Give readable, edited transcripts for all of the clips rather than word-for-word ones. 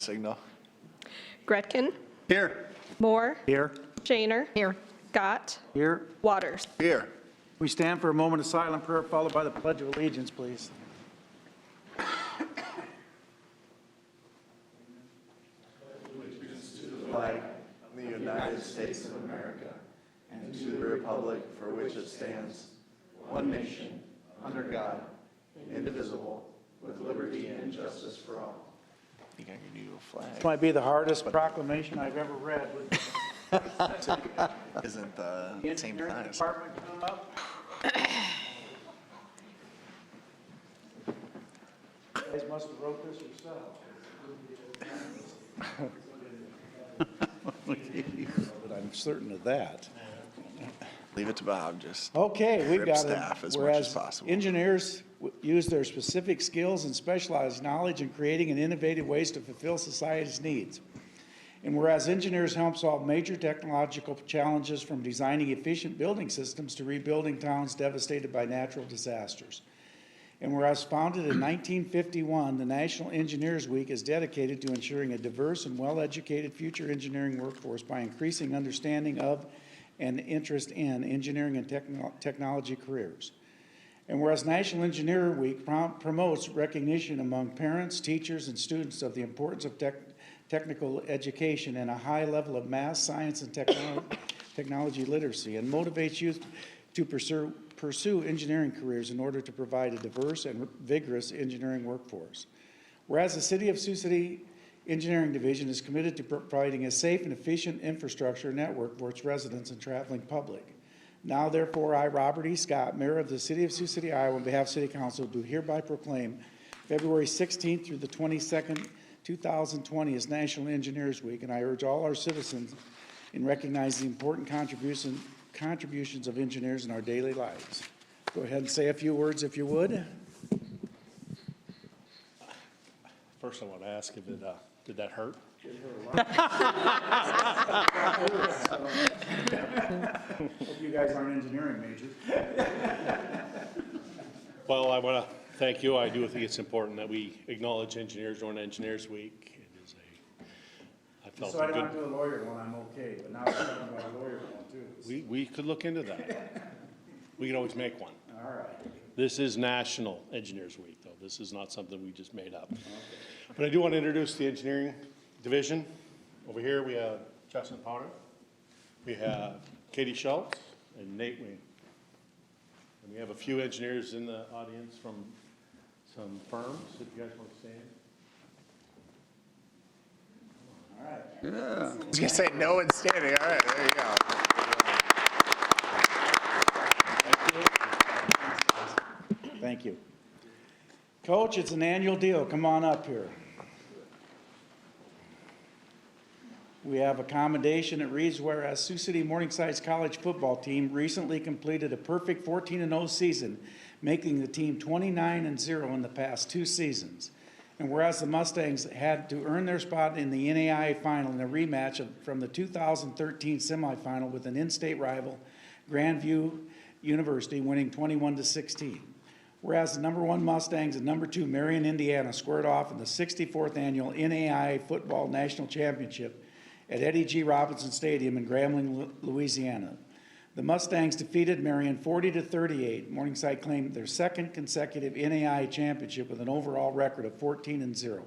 Signal. Gretkin, Here. Moore, Here. Shaner. Here. Gott, Here. Waters. Here. We stand for a moment of silent prayer followed by the Pledge of Allegiance, please. Flag of the United States of America and to the republic for which it stands, one nation, under God, indivisible, with liberty and justice for all. You got your new flag. This might be the hardest proclamation I've ever read. Isn't the same Engineering time. department come up? You guys must have wrote this yourself. But I'm certain of that. Leave it to Bob. Just Okay, we've grip got staff it. as much Whereas as possible. engineers use their specific skills and specialized knowledge in creating and innovative ways to fulfill society's needs. And whereas engineers help solve major technological challenges from designing efficient building systems to rebuilding towns devastated by natural disasters. And whereas founded in 1951, the National Engineers Week is dedicated to ensuring a diverse and well-educated future engineering workforce by increasing understanding of and interest in engineering and technology careers. And whereas National Engineer Week promotes recognition among parents, teachers, and students of the importance of technical education and a high level of math, science, and technology literacy, and motivates youth to pursue engineering careers in order to provide a diverse and vigorous engineering workforce. Whereas the City of Sioux City Engineering Division is committed to providing a safe and efficient infrastructure network for its residents and traveling public. Now, therefore, I, Robert E. Scott, Mayor of the City of Sioux City, Iowa, on behalf of City Council, do hereby proclaim February 16th through the 22nd, 2020 as National Engineers Week, and I urge all our citizens in recognizing the important contributions of engineers in our daily lives. Go ahead and say a few words if you would. First, I want to ask if it, did that hurt? Hope you guys aren't engineering majors. Well, I want to thank you. I do think it's important that we acknowledge engineers during Engineers Week. It is I felt So I a don't good, have to do a lawyer one, I'm okay, but now we're talking about a lawyer one too. we could look into that. We can always make one. All right. This is National Engineers Week, though. This is not something we just made up. But I do want to introduce the engineering division. Over here, we have Justin Powder. We have Katie Schultz and Nate Wing. And we have a few engineers in the audience from some firms, if you guys want to stand. All right. I was going to say no one's standing. All right, there you go. Thank you. Coach, it's an annual deal. Come on up here. We have a commendation that reads, whereas Sioux City Morningside's college football team recently completed a perfect 14-0 season, making the team 29-0 in the past 2 seasons. And whereas the Mustangs had to earn their spot in the NAIA final in a rematch from the 2013 semifinal with an in-state rival, Grandview University, winning 21-16. Whereas the #1 Mustangs and #2 Marion, Indiana squared off in the 64th annual NAIA Football National Championship at Eddie G. Robinson Stadium in Grambling, Louisiana. The Mustangs defeated Marion 40-38. Morningside claimed their second consecutive NAIA championship with an overall record of 14-0.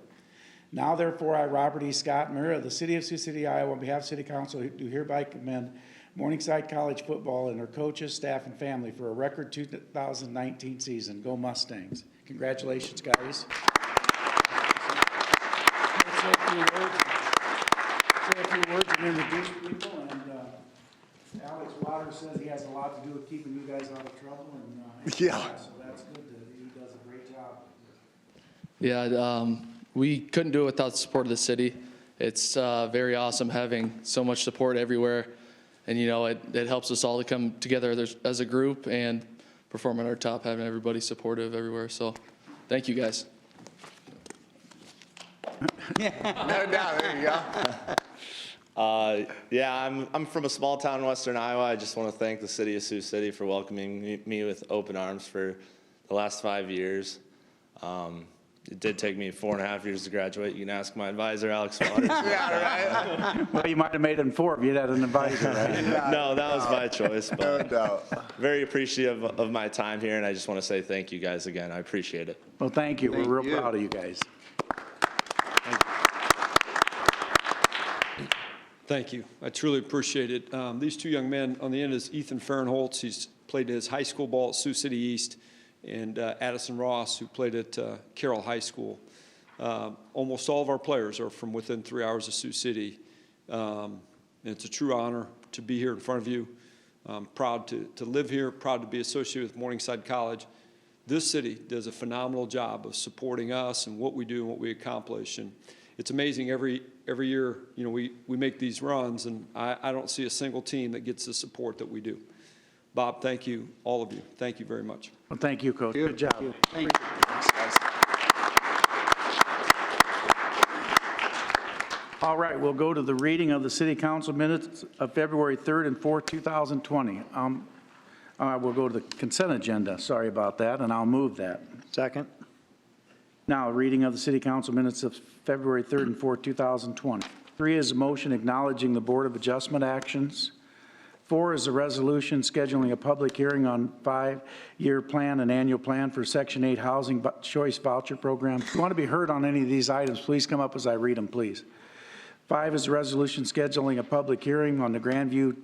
Now, therefore, I, Robert E. Scott, Mayor of the City of Sioux City, Iowa, on behalf of City Council, do hereby commend Morningside College football and their coaches, staff, and family for a record 2019 season. Go Mustangs. Congratulations, guys. Say a few words and introduce people. And Alex Waters says he has a lot to do with keeping you guys out of trouble. And Yeah. So that's good. He does a great job. Yeah, we couldn't do it without the support of the city. It's very awesome having so much support everywhere. And, you know, it helps us all to come together as a group and perform at our top, having everybody supportive everywhere. So thank you, guys. No doubt. There you go. Yeah, I'm from a small town in western Iowa. I just want to thank the city of Sioux City for welcoming me with open arms for the last 5 years. It did take me 4.5 years to graduate. You can ask my advisor, Alex Waters. Well, you might have made it in 4 if you'd had an advisor, right? No, that was my choice. No But doubt. very appreciative of my time here, and I just want to say thank you guys again. I appreciate it. Well, thank you. Thank We're real you. proud of you guys. Thank you. I truly appreciate it. These two young men, on the end is Ethan Fahrenholtz. He's played his high school ball at Sioux City East, and Addison Ross, who played at Carroll High School. Almost all of our players are from within 3 hours of Sioux City. And it's a true honor to be here in front of you. I'm proud to live here, proud to be associated with Morningside College. This city does a phenomenal job of supporting us and what we do and what we accomplish. And it's amazing every year, we make these runs, and I don't see a single team that gets the support that we do. Bob, thank you, all of you. Thank you very much. Well, thank you, Coach. Good job. Thank you. Thanks, guys. All right, we'll go to the reading of the city council minutes of February 3rd and 4th, 2020. We'll go to the consent agenda. Sorry about that, and I'll move that. Second. Now, reading of the city council minutes of February 3rd and 4th, 2020. 3 is a motion acknowledging the Board of Adjustment actions. 4 is a resolution scheduling a public hearing on 5-year plan and annual plan for Section 8 Housing Choice Voucher Program. If you want to be heard on any of these items, please come up as I read them, please. 5 is a resolution scheduling a public hearing on the Grandview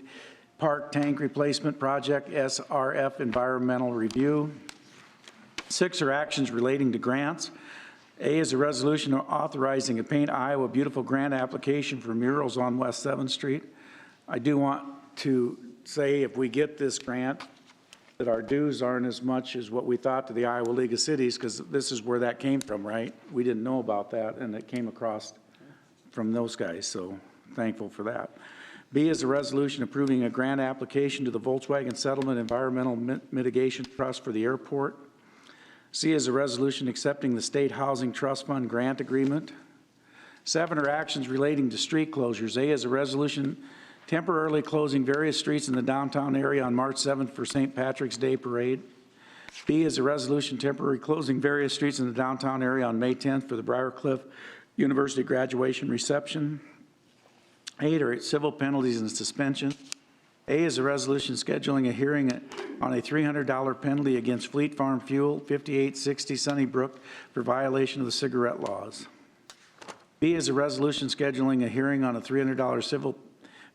Park Tank Replacement Project, SRF Environmental Review. 6 are actions relating to grants. A is a resolution authorizing a Paint Iowa Beautiful grant application for murals on West 7th Street. I do want to say if we get this grant, that our dues aren't as much as what we thought to the Iowa League of Cities, because this is where that came from, right? We didn't know about that, and it came across from those guys, so thankful for that. B is a resolution approving a grant application to the Volkswagen Settlement Environmental Mitigation Trust for the airport. C is a resolution accepting the State Housing Trust Fund grant agreement. 7 are actions relating to street closures. A is a resolution temporarily closing various streets in the downtown area on March 7th for St. Patrick's Day Parade. B is a resolution temporarily closing various streets in the downtown area on May 10th for the Briarcliff University graduation reception. 8 are civil penalties and suspension. A is a resolution scheduling a hearing on a $300 penalty against Fleet Farm Fuel, 5860 Sunnybrook, for violation of the cigarette laws. B is a resolution scheduling a hearing on a $300 civil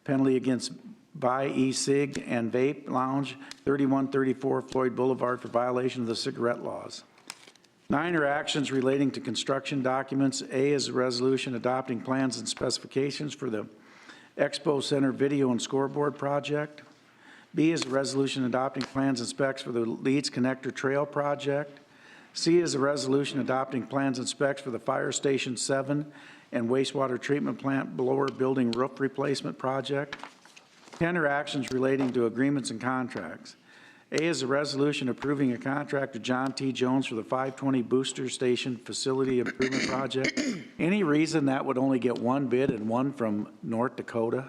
penalty against Buy E-Cig and Vape Lounge, 3134 Floyd Boulevard, for violation of the cigarette laws. 9 are actions relating to construction documents. A is a resolution adopting plans and specifications for the Expo Center Video and Scoreboard Project. B is a resolution adopting plans and specs for the Lease Connector Trail Project. C is a resolution adopting plans and specs for the Fire Station 7 and Wastewater Treatment Plant Blower Building Roof Replacement Project. 10 are actions relating to agreements and contracts. A is a resolution approving a contract to John T. Jones for the 520 Booster Station Facility Improvement Project. Any reason that would only get one bid and one from North Dakota?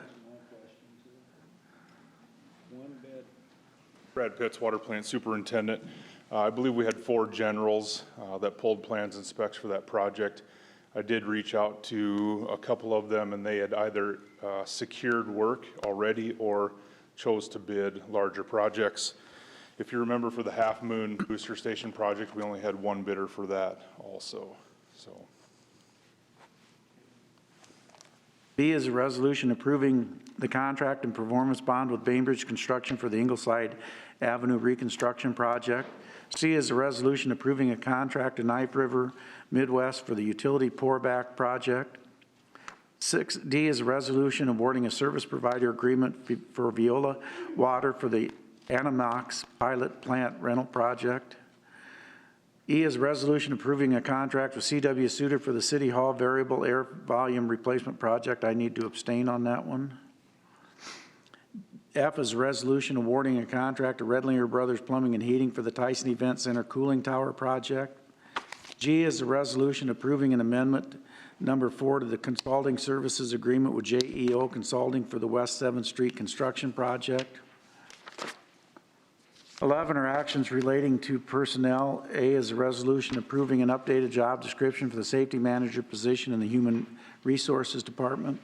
Brad Pitts, Water Plant Superintendent. I believe we had 4 generals that pulled plans and specs for that project. I did reach out to a couple of them, and they had either secured work already or chose to bid larger projects. If you remember, for the Half Moon Booster Station project, we only had 1 bidder for that also. B is a resolution approving the contract and performance bond with Bainbridge Construction for the Ingleside Avenue Reconstruction Project. C is a resolution approving a contract to Knife River Midwest for the Utility Pourback Project. 6D is a resolution awarding a service provider agreement for Viola Water for the Animox Pilot Plant Rental Project. E is a resolution approving a contract with C.W. Suter for the City Hall Variable Air Volume Replacement Project. I need to abstain on that one. F is a resolution awarding a contract to Redlinger Brothers Plumbing and Heating for the Tyson Event Center Cooling Tower Project. G is a resolution approving an amendment number 4 to the consulting services agreement with JEO Consulting for the West 7th Street Construction Project. 11 are actions relating to personnel. A is a resolution approving an updated job description for the safety manager position in the Human Resources Department.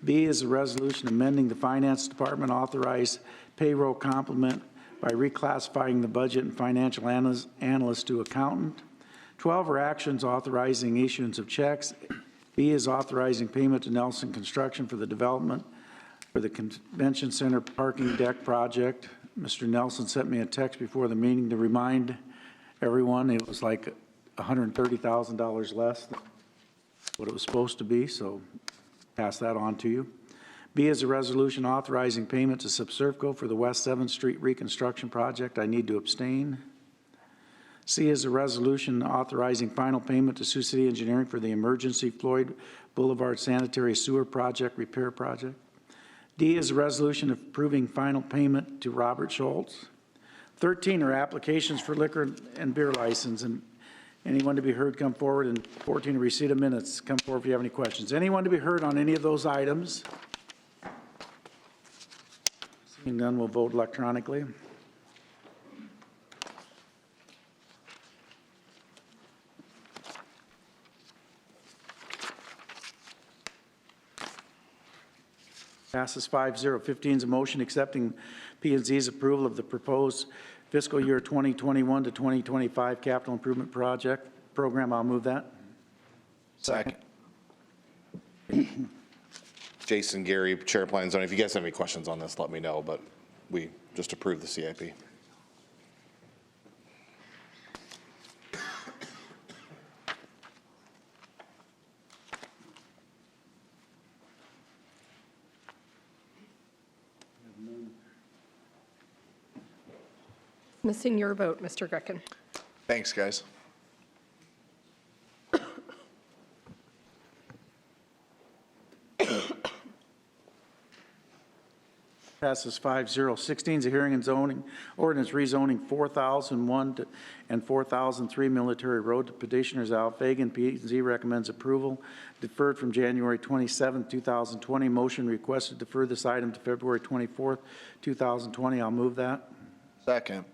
B is a resolution amending the Finance Department authorized payroll complement by reclassifying the budget and financial analyst to accountant. 12 are actions authorizing issuance of checks. B is authorizing payment to Nelson Construction for the development for the Convention Center parking deck project. Mr. Nelson sent me a text before the meeting to remind everyone it was like $130,000 less than what it was supposed to be, so pass that on to you. B is a resolution authorizing payment to Subservco for the West 7th Street Reconstruction project. I need to abstain. C is a resolution authorizing final payment to Sioux City Engineering for the emergency Floyd Boulevard sanitary sewer project repair project. D is a resolution approving final payment to Robert Schultz. 13 are applications for liquor and beer license, and anyone to be heard come forward. And 14 are receipt of minutes. Come forward if you have any questions. Anyone to be heard on any of those items? Seeing none, we'll vote electronically. Passes 5-0. 15 is a motion accepting P&Z's approval of the proposed fiscal year 2021 to 2025 capital improvement project program. I'll move that. Second. Jason, Gary, Chair of Planning and Zoning. If you guys have any questions on this, let me know, but we just approved the CIP. Missing your vote, Mr. Greckin. Thanks, guys. Passes 5-0. 16 is a hearing and zoning ordinance rezoning 4001 and 4003 Military Road to petitioners Al Fagan. P&Z recommends approval. Deferred from January 27, 2020. Motion requested to defer this item to February 24, 2020. I'll move that. Second.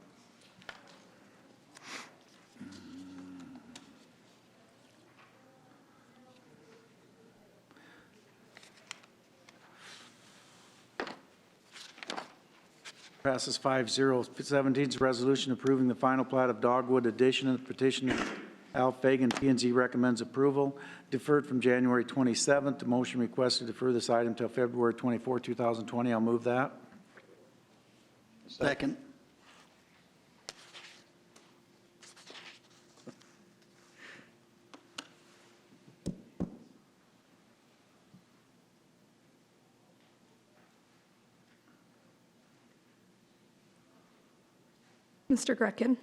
Passes 5-0. 17 is a resolution approving the final plat of Dogwood addition and the petition Al Fagan. P&Z recommends approval. Deferred from January 27th. The motion requested to defer this item until February 24, 2020. I'll move that. Second. Mr. Greckin.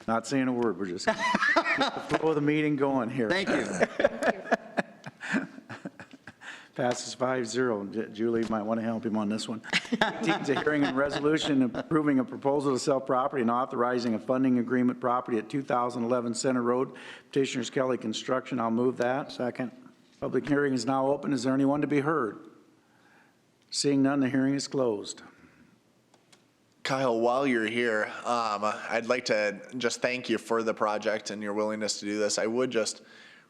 Not saying a word. We're just going to keep the flow of the meeting going here. Thank you. Passes 5-0. Julie might want to help him on this one. 18 is a hearing and resolution approving a proposal to sell property and authorizing a funding agreement property at 2011 Center Road. Petitioners Kelly Construction. I'll move that. Second. Public hearing is now open. Is there anyone to be heard? Seeing none, the hearing is closed. Kyle, while you're here, I'd like to just thank you for the project and your willingness to do this. I would just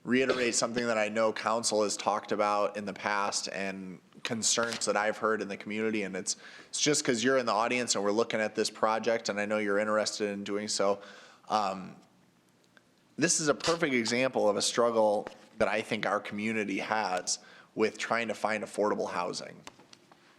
reiterate something that I know council has talked about in the past and concerns that I've heard in the community, and it's just because you're in the audience and we're looking at this project and I know you're interested in doing so. This is a perfect example of a struggle that I think our community has with trying to find affordable housing.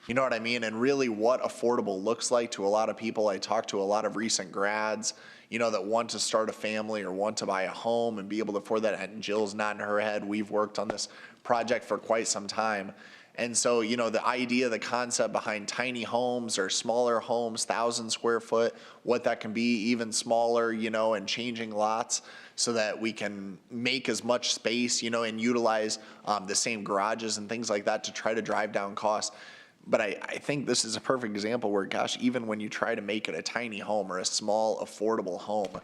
You know what I mean? And really what affordable looks like to a lot of people. I talked to a lot of recent grads, you know, that want to start a family or want to buy a home and be able to afford that. And Jill's nodding her head. We've worked on this project for quite some time. And so, you know, the idea, the concept behind tiny homes or smaller homes, 1,000 square foot, what that can be even smaller, you know, and changing lots so that we can make as much space, you know, and utilize the same garages and things like that to try to drive down costs. But I think this is a perfect example where, gosh, even when you try to make it a tiny home or a small, affordable home,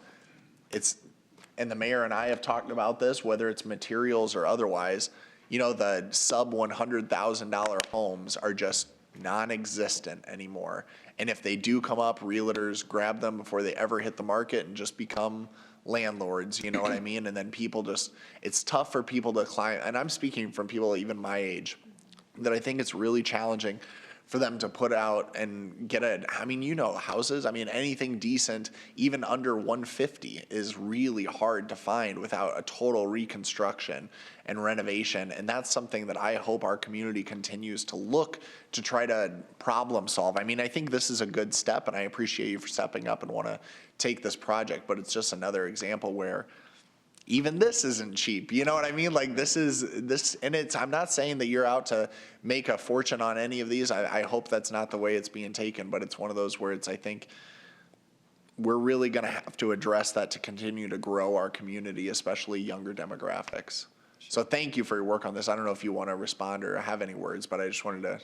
and the mayor and I have talked about this, whether it's materials or otherwise, you know, the sub $100,000 homes are just non-existent anymore. And if they do come up, realtors grab them before they ever hit the market and just become landlords, you know what I mean? And then people just, it's tough for people to climb, and I'm speaking from people even my age, that I think it's really challenging for them to put out and get houses, anything decent, even under 150 is really hard to find without a total reconstruction and renovation. And that's something that I hope our community continues to look to try to problem solve. I think this is a good step, and I appreciate you for stepping up and want to take this project, but it's just another example where even this isn't cheap. You know what I mean? Like and I'm not saying that you're out to make a fortune on any of these. I hope that's not the way it's being taken, but it's one of those where I think we're really going to have to address that to continue to grow our community, especially younger demographics. So thank you for your work on this. I don't know if you want to respond or have any words, but I just wanted to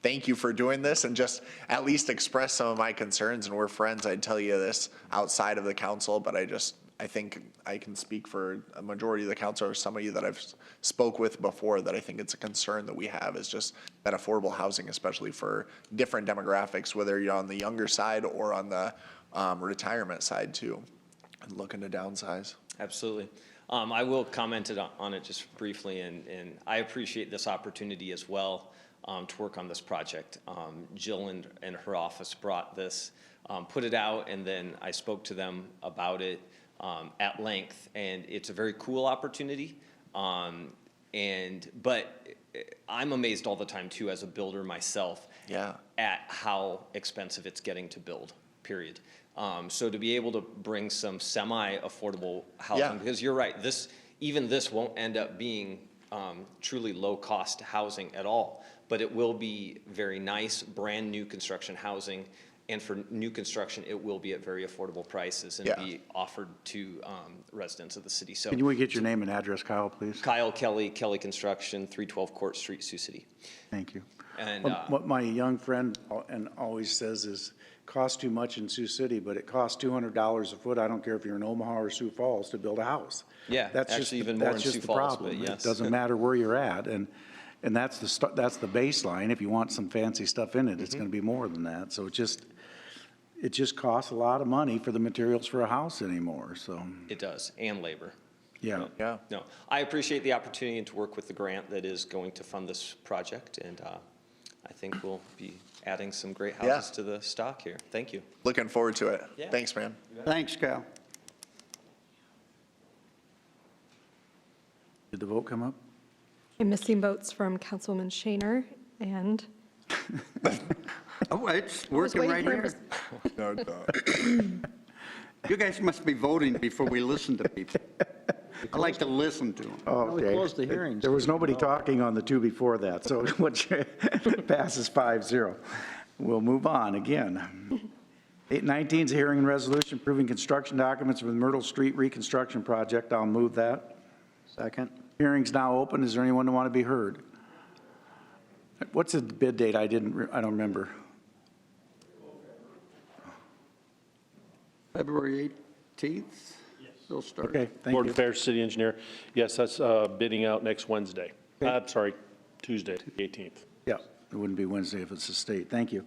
thank you for doing this and just at least express some of my concerns. And we're friends. I'd tell you this outside of the council, but I think I can speak for a majority of the council or some of you that I've spoke with before that I think it's a concern that we have is just that affordable housing, especially for different demographics, whether you're on the younger side or on the retirement side too, and looking to downsize. Absolutely. I will comment on it just briefly, and I appreciate this opportunity as well to work on this project. Jill and her office brought this, put it out, and then I spoke to them about it at length, and it's a very cool opportunity. But I'm amazed all the time too, as a builder myself, at how expensive it's getting to build. Period. So to be able to bring some semi-affordable housing, because you're right, this won't end up being truly low-cost housing at all, but it will be very nice, brand new construction housing. And for new construction, it will be at very affordable prices and be offered to residents of the city. So, can we get your name and address, Kyle, please? Kyle Kelly, Kelly Construction, 312 Court Street, Sioux City. Thank you. And what my young friend always says is, costs too much in Sioux City, but it costs $200 a foot. I don't care if you're in Omaha or Sioux Falls to build a house. Yeah, that's actually just, even more that's in just Sioux the Falls, problem. but yes. It doesn't matter where you're at, and that's the baseline. If you want some fancy stuff in it, it's going to be more than that. So it just costs a lot of money for the materials for a house anymore, so. It does, and labor. Yeah. Yeah. No, I appreciate the opportunity to work with the grant that is going to fund this project, and I think we'll be adding some great houses to the stock here. Thank you. Looking forward to it. Yeah. Thanks, man. Thanks, Cal. Did the vote come up? I'm missing votes from Councilwoman Shaner and. Oh, it's I was working waiting right for here. him You guys must be voting before we listen to people. I like to listen to them. Oh, We okay. closed the hearings. There was nobody talking on the two before that, so which passes 5-0. We'll move on again. 819 is a hearing and resolution approving construction documents for the Myrtle Street Reconstruction Project. I'll move that. Second. Hearing's now open. Is there anyone who want to be heard? What's the bid date? I don't remember. February 18th? Yes. They'll start. Okay, thank Board you. of Affairs, City Engineer. Yes, that's bidding out next Wednesday. Okay. Tuesday, the 18th. Yeah, it wouldn't be Wednesday if it's the state. Thank you.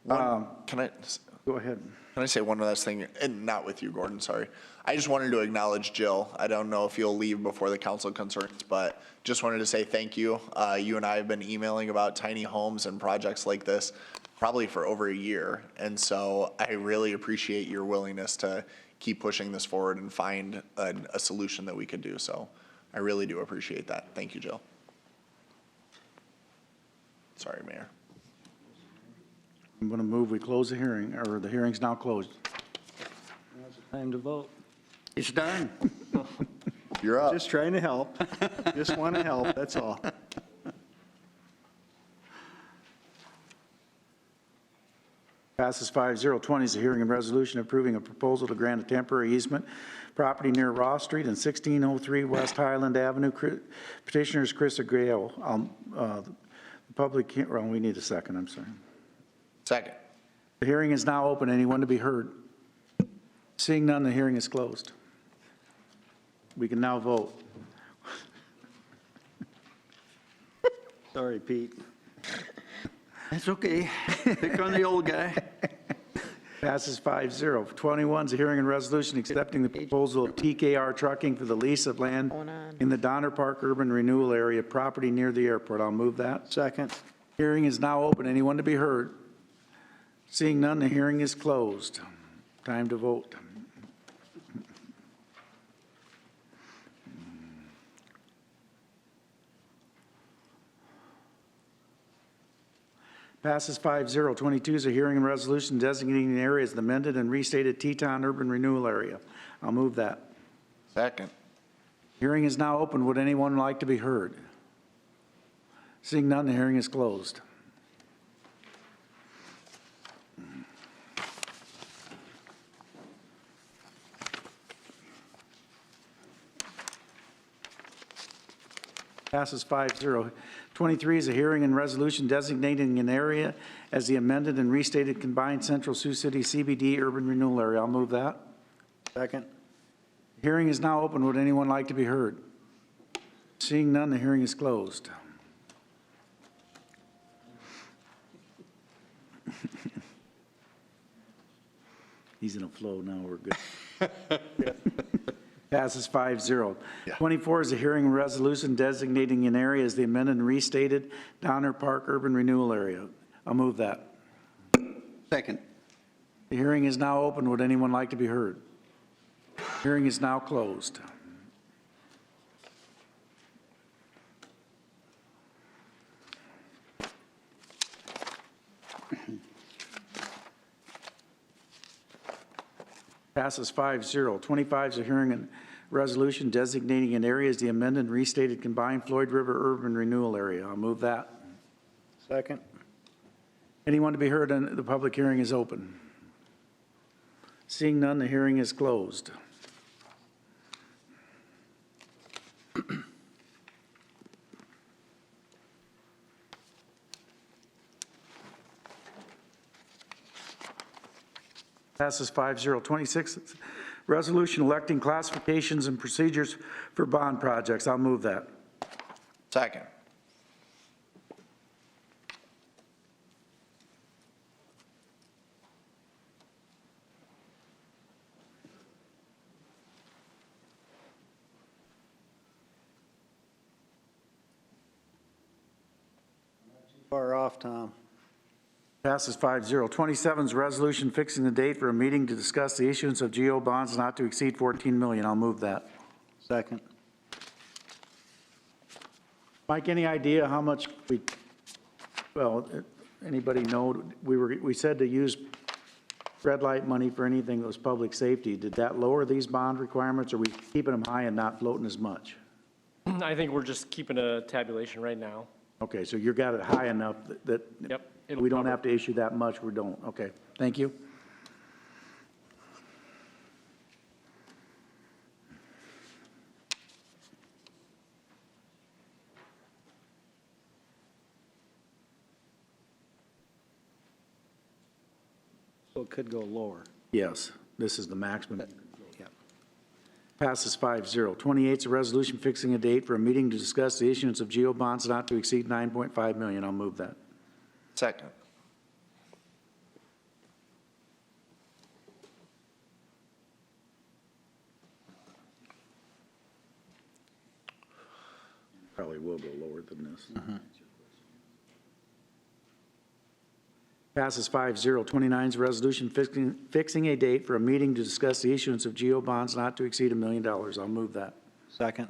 Go ahead. Can I say one last thing? And not with you, Gordon, sorry. I just wanted to acknowledge Jill. I don't know if you'll leave before the council concerns, but just wanted to say thank you. You and I have been emailing about tiny homes and projects like this probably for over a year. And so I really appreciate your willingness to keep pushing this forward and find a solution that we could do. So I really do appreciate that. Thank you, Jill. Sorry, Mayor. I'm going to move we close the hearing, or the hearing's now closed. Now's the time to vote. It's done. You're up. Just trying to help. Just want to help, that's all. Passes 5-0. 20 is a hearing and resolution approving a proposal to grant a temporary easement property near Ross Street and 1603 West Highland Avenue. Petitioners Chris Agreo. The public, well, we need a second, I'm sorry. Second. The hearing is now open. Anyone to be heard? Seeing none, the hearing is closed. We can now vote. Sorry, Pete. That's okay. Pick on the old guy. Passes 5-0. 21 is a hearing and resolution accepting the proposal of TKR Trucking for the lease of land in the Donner Park Urban Renewal Area, property near the airport. I'll move that. Second. Hearing is now open. Anyone to be heard? Seeing none, the hearing is closed. Time to vote. Passes 5-0. 22 is a hearing and resolution designating the area as the amended and restated Teton Urban Renewal Area. I'll move that. Second. Hearing is now open. Would anyone like to be heard? Seeing none, the hearing is closed. Passes 5-0. 23 is a hearing and resolution designating an area as the amended and restated combined Central Sioux City CBD Urban Renewal Area. I'll move that. Second. Hearing is now open. Would anyone like to be heard? Seeing none, the hearing is closed. He's in a flow now. We're good. Passes 5-0. 24 is a hearing and resolution designating an area as the amended and restated Donner Park Urban Renewal Area. I'll move that. Second. The hearing is now open. Would anyone like to be heard? Hearing is now closed. Passes 5-0. 25 is a hearing and resolution designating an area as the amended and restated combined Floyd River Urban Renewal Area. I'll move that. Second. Anyone to be heard? The public hearing is open. Seeing none, the hearing is closed. Passes 5-0. 26, resolution electing classifications and procedures for bond projects. I'll move that. Second. Far off, Tom. Passes 5-0. 27 is a resolution fixing the date for a meeting to discuss the issuance of GO bonds not to exceed $14 million. I'll move that. Second. Mike, any idea how much anybody know, we said to use red light money for anything that was public safety. Did that lower these bond requirements, or are we keeping them high and not floating as much? I think we're just keeping a tabulation right now. Okay, so you got it high enough that Yep. we don't have to issue that much, we don't. Okay, thank you. So it could go lower. Yes, this is the maximum. Yep. Passes 5-0. 28 is a resolution fixing a date for a meeting to discuss the issuance of GO bonds not to exceed $9.5 million. I'll move that. Second. Probably will go lower than this. Passes 5-0. 29 is a resolution fixing a date for a meeting to discuss the issuance of GO bonds not to exceed $1 million. I'll move that. Second.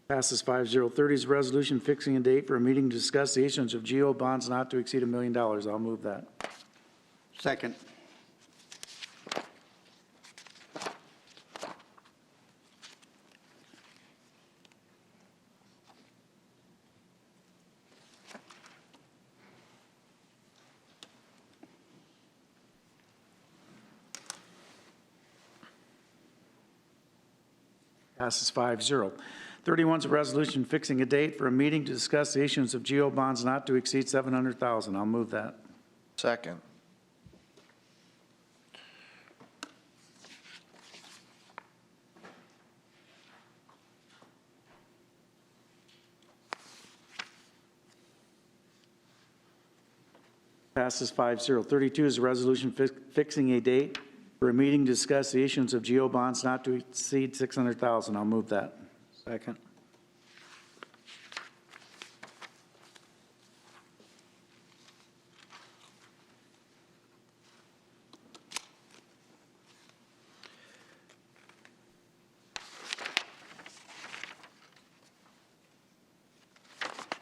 Passes 5-0. 30 is a resolution fixing a date for a meeting to discuss the issuance of GO bonds not to exceed $1 million. I'll move that. Second. Passes 5-0. 31 is a resolution fixing a date for a meeting to discuss the issuance of GO bonds not to exceed $700,000. I'll move that. Second. Passes 5-0. 32 is a resolution fixing a date for a meeting to discuss the issuance of GO bonds not to exceed $600,000. I'll move that. Second.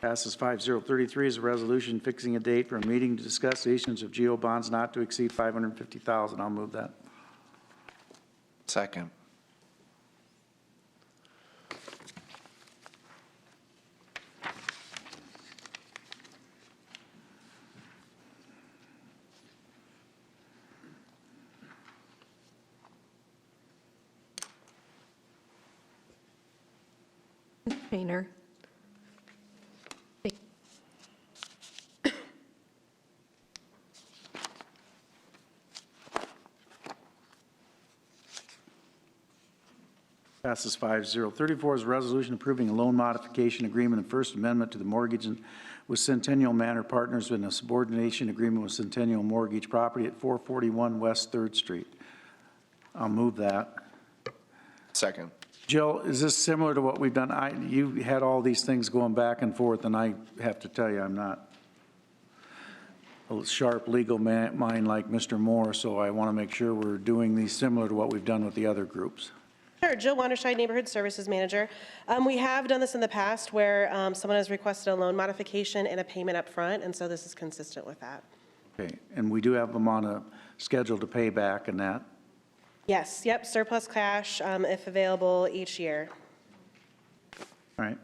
Passes 5-0. 33 is a resolution fixing a date for a meeting to discuss the issuance of GO bonds not to exceed $550,000. I'll move that. Second. Shaner. Passes 5-0. 34 is a resolution approving a loan modification agreement and First Amendment to the mortgage with Centennial Manor Partners in a subordination agreement with Centennial Mortgage Property at 441 West 3rd Street. I'll move that. Second. Jill, is this similar to what we've done? You had all these things going back and forth, and I have to tell you, I'm not a sharp legal mind like Mr. Moore, so I want to make sure we're doing these similar to what we've done with the other groups. Sure, Jill Wanderscheid, Neighborhood Services Manager. We have done this in the past where someone has requested a loan modification and a payment up front, and so this is consistent with that. Okay, and we do have them on a schedule to pay back and that? Yes, yep, surplus cash if available each year. All right.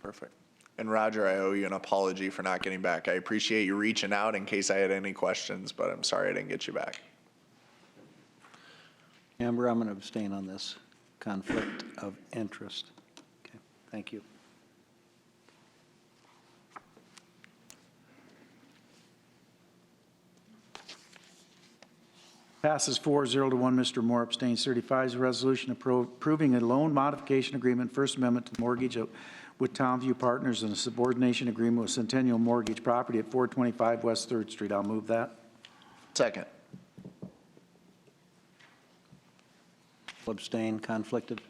Perfect. And Roger, I owe you an apology for not getting back. I appreciate you reaching out in case I had any questions, but I'm sorry I didn't get you back. Amber, I'm going to abstain on this conflict of interest. Okay, thank you. Passes 4-0 to 1. Mr. Moore abstains. 35 is a resolution approving a loan modification agreement, First Amendment to mortgage with Townview Partners and a subordination agreement with Centennial Mortgage Property at 425 West 3rd Street. I'll move that. Second. Abstain, conflicted.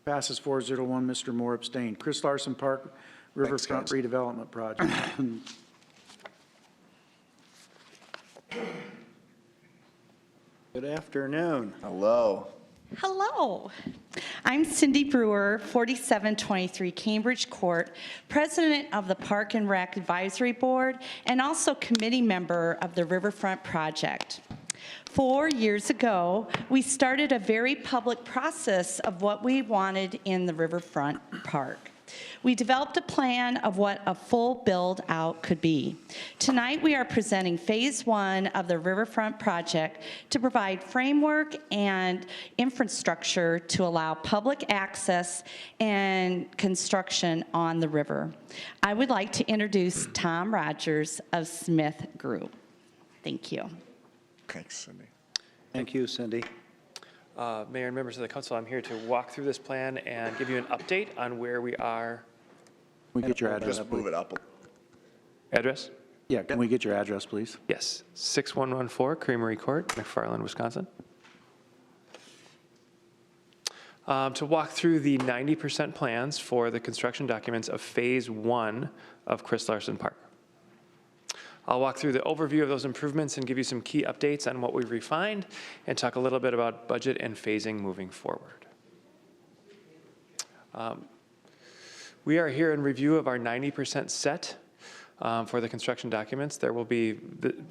Passes 4-0 to 1. Mr. Moore abstained. Chris Larson Park Riverfront Redevelopment Project. Good afternoon. Hello. Hello. I'm Cindy Brewer, 4723 Cambridge Court, President of the Park and Rec Advisory Board, and also committee member of the Riverfront Project. 4 years ago, we started a very public process of what we wanted in the Riverfront Park. We developed a plan of what a full build-out could be. Tonight, we are presenting Phase 1 of the Riverfront Project to provide framework and infrastructure to allow public access and construction on the river. I would like to introduce Tom Rogers of Smith Group. Thank you. Thanks, Cindy. Thank you, Cindy. Mayor and members of the council, I'm here to walk through this plan and give you an update on where we are. Can we get your address? Just move it up. Address? Yeah, can we get your address, please? Yes, 6114 Creamery Court, McFarland, Wisconsin. To walk through the 90% plans for the construction documents of Phase 1 of Chris Larson Park. I'll walk through the overview of those improvements and give you some key updates on what we've refined and talk a little bit about budget and phasing moving forward. We are here in review of our 90% set for the construction documents. There will be,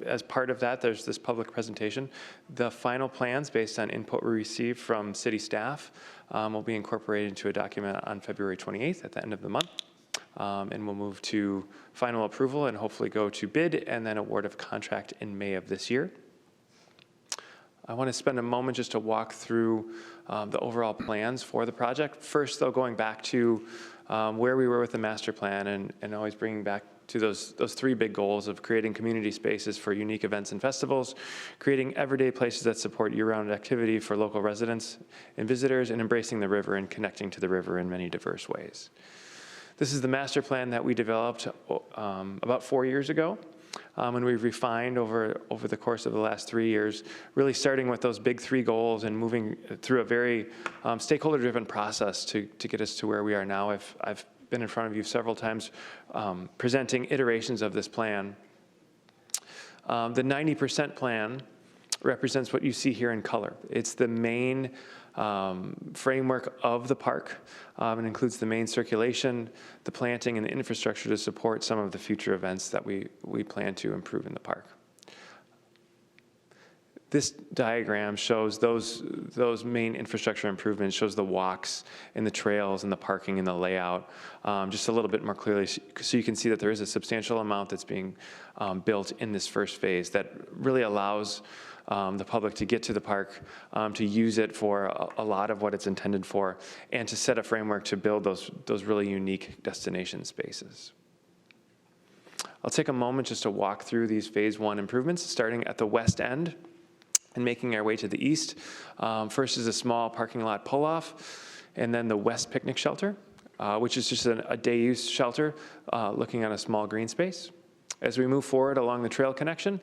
as part of that, there's this public presentation. The final plans based on input we received from city staff will be incorporated into a document on February 28th at the end of the month. And we'll move to final approval and hopefully go to bid and then award of contract in May of this year. I want to spend a moment just to walk through the overall plans for the project. First, though, going back to where we were with the master plan and always bringing back to those three big goals of creating community spaces for unique events and festivals, creating everyday places that support year-round activity for local residents and visitors, and embracing the river and connecting to the river in many diverse ways. This is the master plan that we developed about 4 years ago, and we've refined over the course of the last 3 years, really starting with those big three goals and moving through a very stakeholder-driven process to get us to where we are now. I've been in front of you several times presenting iterations of this plan. The 90% plan represents what you see here in color. It's the main framework of the park. It includes the main circulation, the planting, and the infrastructure to support some of the future events that we plan to improve in the park. This diagram shows those main infrastructure improvements, shows the walks and the trails and the parking and the layout just a little bit more clearly, so you can see that there is a substantial amount that's being built in this first phase that really allows the public to get to the park, to use it for a lot of what it's intended for, and to set a framework to build those really unique destination spaces. I'll take a moment just to walk through these phase one improvements, starting at the west end and making our way to the east. First is a small parking lot pull-off, and then the west picnic shelter, which is just a day-use shelter looking at a small green space. As we move forward along the trail connection,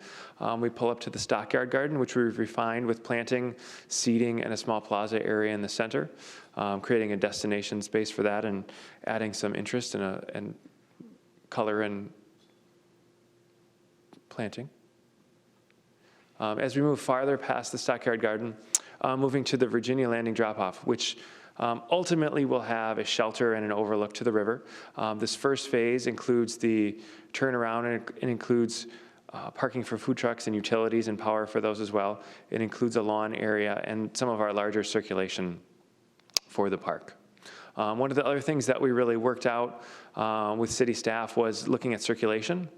we pull up to the Stockyard Garden, which we've refined with planting, seating, and a small plaza area in the center, creating a destination space for that and adding some interest and color and planting. As we move farther past the Stockyard Garden, moving to the Virginia Landing drop-off, which ultimately will have a shelter and an overlook to the river. This first phase includes the turnaround, and it includes parking for food trucks and utilities and power for those as well. It includes a lawn area and some of our larger circulation for the park. One of the other things that we really worked out with city staff was looking at circulation,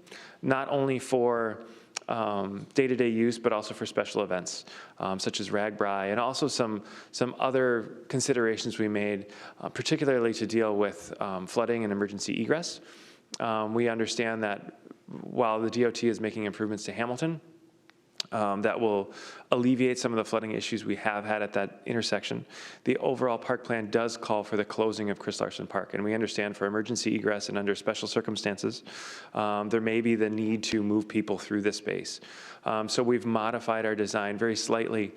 not only for day-to-day use, but also for special events, such as RAGBRAI, and also some other considerations we made, particularly to deal with flooding and emergency egress. We understand that while the DOT is making improvements to Hamilton, that will alleviate some of the flooding issues we have had at that intersection. The overall park plan does call for the closing of Chris Larson Park, and we understand for emergency egress and under special circumstances, there may be the need to move people through this space. So we've modified our design very slightly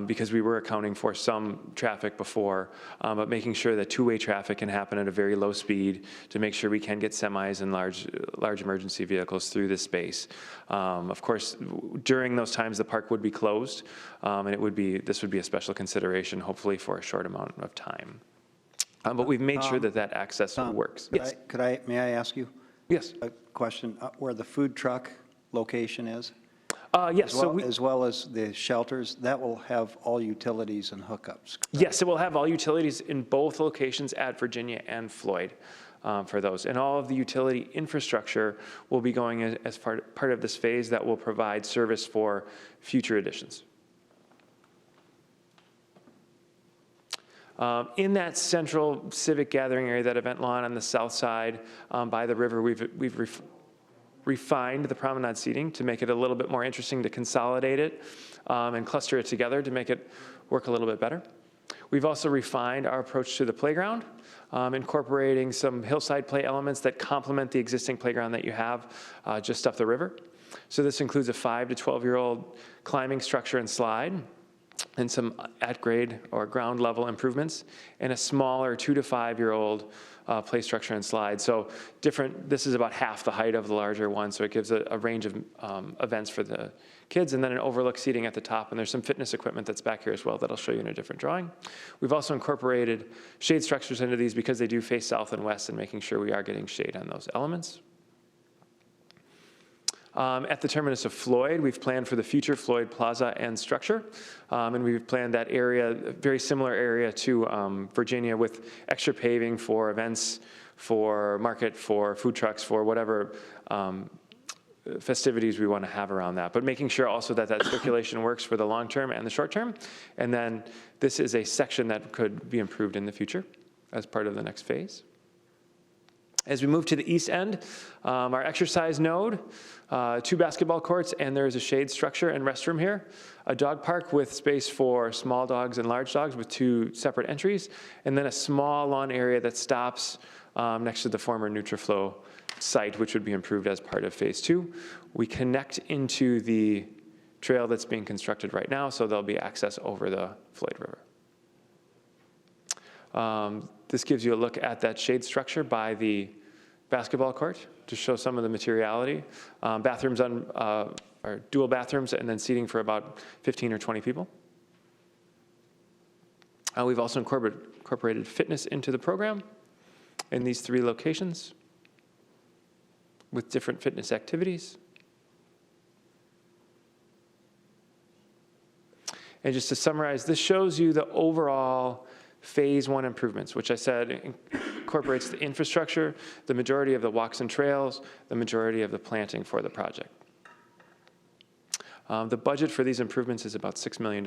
because we were accounting for some traffic before, but making sure that two-way traffic can happen at a very low speed to make sure we can get semis and large emergency vehicles through this space. Of course, during those times, the park would be closed, and this would be a special consideration, hopefully for a short amount of time. But we've made sure that access works. Yes. May I ask you? Yes. A question, where the food truck location is? Yes. As well as the shelters, that will have all utilities and hookups. Correct? Yes, it will have all utilities in both locations at Virginia and Floyd for those. And all of the utility infrastructure will be going as part of this phase that will provide service for future additions. In that central civic gathering area, that event lawn on the south side by the river, we've refined the promenade seating to make it a little bit more interesting, to consolidate it and cluster it together to make it work a little bit better. We've also refined our approach to the playground, incorporating some hillside play elements that complement the existing playground that you have just up the river. So this includes a 5 to 12-year-old climbing structure and slide, and some at-grade or ground level improvements, and a smaller 2 to 5-year-old play structure and slide. So this is about half the height of the larger one, so it gives a range of events for the kids, and then an overlook seating at the top, and there's some fitness equipment that's back here as well that I'll show you in a different drawing. We've also incorporated shade structures into these because they do face south and west, and making sure we are getting shade on those elements. At the terminus of Floyd, we've planned for the future Floyd Plaza and structure, and we've planned that area, a very similar area to Virginia, with extra paving for events, for market, for food trucks, for whatever festivities we want to have around that, but making sure also that circulation works for the long term and the short term. And then this is a section that could be improved in the future as part of the next phase. As we move to the east end, our exercise node, 2 basketball courts, and there's a shade structure and restroom here. A dog park with space for small dogs and large dogs with 2 separate entries, and then a small lawn area that stops next to the former NutriFlow site, which would be improved as part of phase 2. We connect into the trail that's being constructed right now, so there'll be access over the Floyd River. This gives you a look at that shade structure by the basketball court to show some of the materiality. Bathrooms are dual bathrooms and then seating for about 15 or 20 people. We've also incorporated fitness into the program in these 3 locations with different fitness activities. And just to summarize, this shows you the overall phase 1 improvements, which I said incorporates the infrastructure, the majority of the walks and trails, the majority of the planting for the project. The budget for these improvements is about $6 million.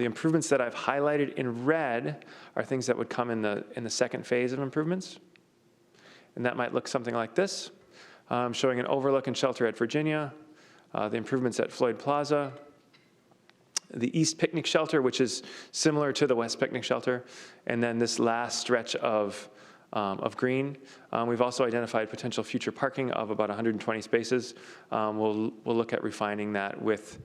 The improvements that I've highlighted in red are things that would come in the second phase of improvements. And that might look something like this, showing an overlook and shelter at Virginia, the improvements at Floyd Plaza, the East Picnic Shelter, which is similar to the West Picnic Shelter, and then this last stretch of green. We've also identified potential future parking of about 120 spaces. We'll look at refining that with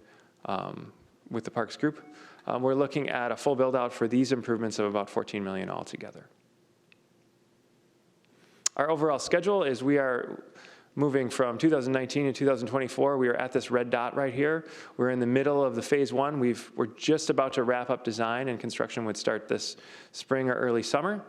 the Parks Group. We're looking at a full build-out for these improvements of about $14 million altogether. Our overall schedule is we are moving from 2019 to 2024, we are at this red dot right here. We're in the middle of the phase 1. We're just about to wrap up design, and construction would start this spring or early summer.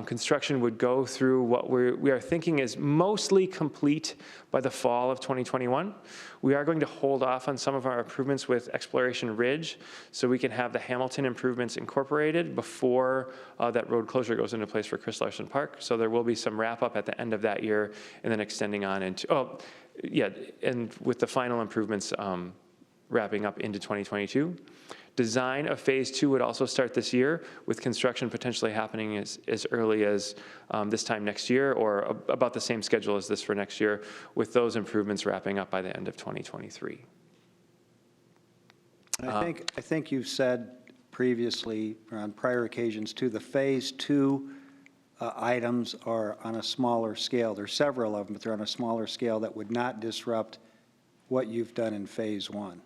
Construction would go through what we are thinking is mostly complete by the fall of 2021. We are going to hold off on some of our improvements with Exploration Ridge so we can have the Hamilton improvements incorporated before that road closure goes into place for Chris Larson Park. So there will be some wrap up at the end of that year and then extending on into, and with the final improvements wrapping up into 2022. Design of phase 2 would also start this year, with construction potentially happening as early as this time next year, or about the same schedule as this for next year, with those improvements wrapping up by the end of 2023. I think you've said previously, or on prior occasions too, the phase 2 items are on a smaller scale. There's several of them, but they're on a smaller scale that would not disrupt what you've done in phase 1.